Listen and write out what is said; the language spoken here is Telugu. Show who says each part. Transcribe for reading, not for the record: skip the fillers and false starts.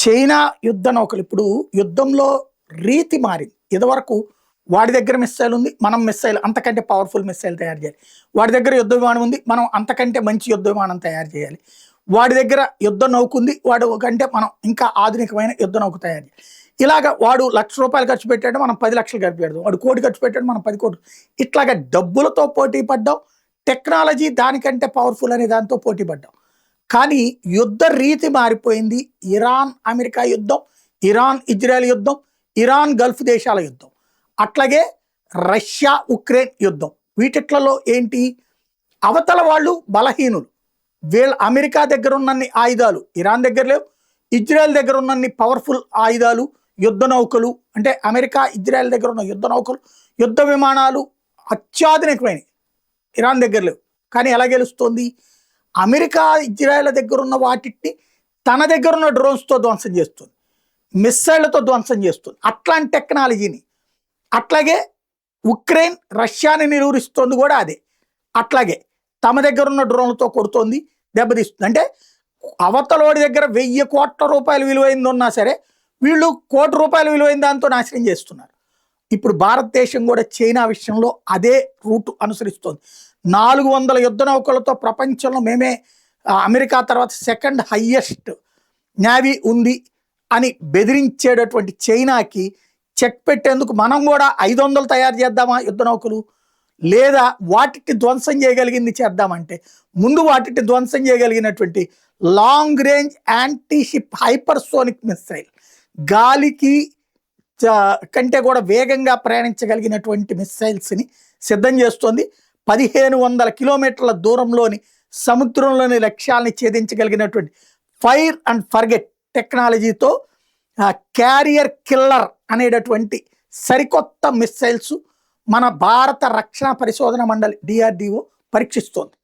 Speaker 1: చైనా యుద్ధ నౌకలు ఇప్పుడు యుద్ధంలో రీతి మారింది. ఇదివరకు వాడి దగ్గర మిస్సైల్ ఉంది, మనం మిస్సైల్ అంతకంటే పవర్ఫుల్ మిస్సైల్ తయారు చేయాలి. వాడి దగ్గర యుద్ధ విమానం ఉంది, మనం అంతకంటే మంచి యుద్ధ విమానం తయారు చేయాలి. వాడి దగ్గర యుద్ధ నౌక ఉంది, వాడు కంటే మనం ఇంకా ఆధునికమైన యుద్ధ నౌక తయారు చేయాలి. ఇలాగ వాడు ₹1,00,000 ఖర్చు పెట్టాడు, మనం 10 లక్షలు ఖర్చు పెడదాం. వాడు 1,00,00,000 ఖర్చు పెట్టాడు, మనం 10 కోట్లు. ఇట్లాగా డబ్బులతో పోటీ పడ్డాం, టెక్నాలజీ దానికంటే పవర్ఫుల్ అనే దాంతో పోటీ పడ్డాం. కానీ యుద్ధ రీతి మారిపోయింది. ఇరాన్ అమెరికా యుద్ధం, ఇరాన్ ఇజ్రాయెల్ యుద్ధం, ఇరాన్ గల్ఫ్ దేశాల యుద్ధం, అట్లాగే రష్యా ఉక్రెయిన్ యుద్ధం. వీటిట్లలో ఏంటి, అవతల వాళ్ళు బలహీనులు. వీళ్ళ అమెరికా దగ్గర ఉన్నన్ని ఆయుధాలు ఇరాన్ దగ్గర లేవు, ఇజ్రాయెల్ దగ్గర ఉన్నన్ని పవర్ఫుల్ ఆయుధాలు యుద్ధ నౌకలు, అంటే అమెరికా ఇజ్రాయెల్ దగ్గర ఉన్న యుద్ధ నౌకలు యుద్ధ విమానాలు అత్యాధునికమైనవి ఇరాన్ దగ్గర లేవు. కానీ ఎలా గెలుస్తోంది, అమెరికా ఇజ్రాయెల్ దగ్గర ఉన్న వాటిని తన దగ్గర ఉన్న డ్రోన్స్తో ధ్వంసం చేస్తుంది, మిస్సైళ్లతో ధ్వంసం చేస్తుంది. అట్లాంటి టెక్నాలజీని, అట్లాగే ఉక్రెయిన్ రష్యాని నిలువరిస్తోంది కూడా అదే. అట్లాగే తమ దగ్గర ఉన్న డ్రోన్లతో కొడుతోంది, దెబ్బతీస్తుంది. అంటే అవతలోడి దగ్గర 1,000 కోట్ల రూపాయలు విలువైంది ఉన్నా సరే వీళ్ళు ₹1,00,00,000 విలువైన దాంతో నాశనం చేస్తున్నారు. ఇప్పుడు భారతదేశం కూడా చైనా విషయంలో అదే రూట్ అనుసరిస్తోంది. 400 యుద్ధ నౌకలతో ప్రపంచంలో మేమే అమెరికా తర్వాత సెకండ్ హయ్యెస్ట్ నేవీ ఉంది అని బెదిరించేటటువంటి చైనాకి చెక్ పెట్టేందుకు మనం కూడా 500 తయారు చేద్దామా యుద్ధ నౌకలు, లేదా వాటిని ధ్వంసం చేయగలిగింది చేద్దామంటే ముందు వాటిని ధ్వంసం చేయగలిగినటువంటి long range anti ship hypersonic missile, గాలికి కంటే కూడా వేగంగా ప్రయాణించగలిగినటువంటి మిస్సైల్స్ని సిద్ధం చేస్తోంది. 1,500 కిలోమీటర్ల దూరంలోని సముద్రంలోని లక్ష్యాలని ఛేదించగలిగినటువంటి ఫైర్ అండ్ ఫర్గెట్ టెక్నాలజీతో క్యారియర్ కిల్లర్ అనేటటువంటి సరికొత్త మిస్సైల్స్ మన భారత రక్షణ పరిశోధన మండలి DRDO పరీక్షిస్తోంది.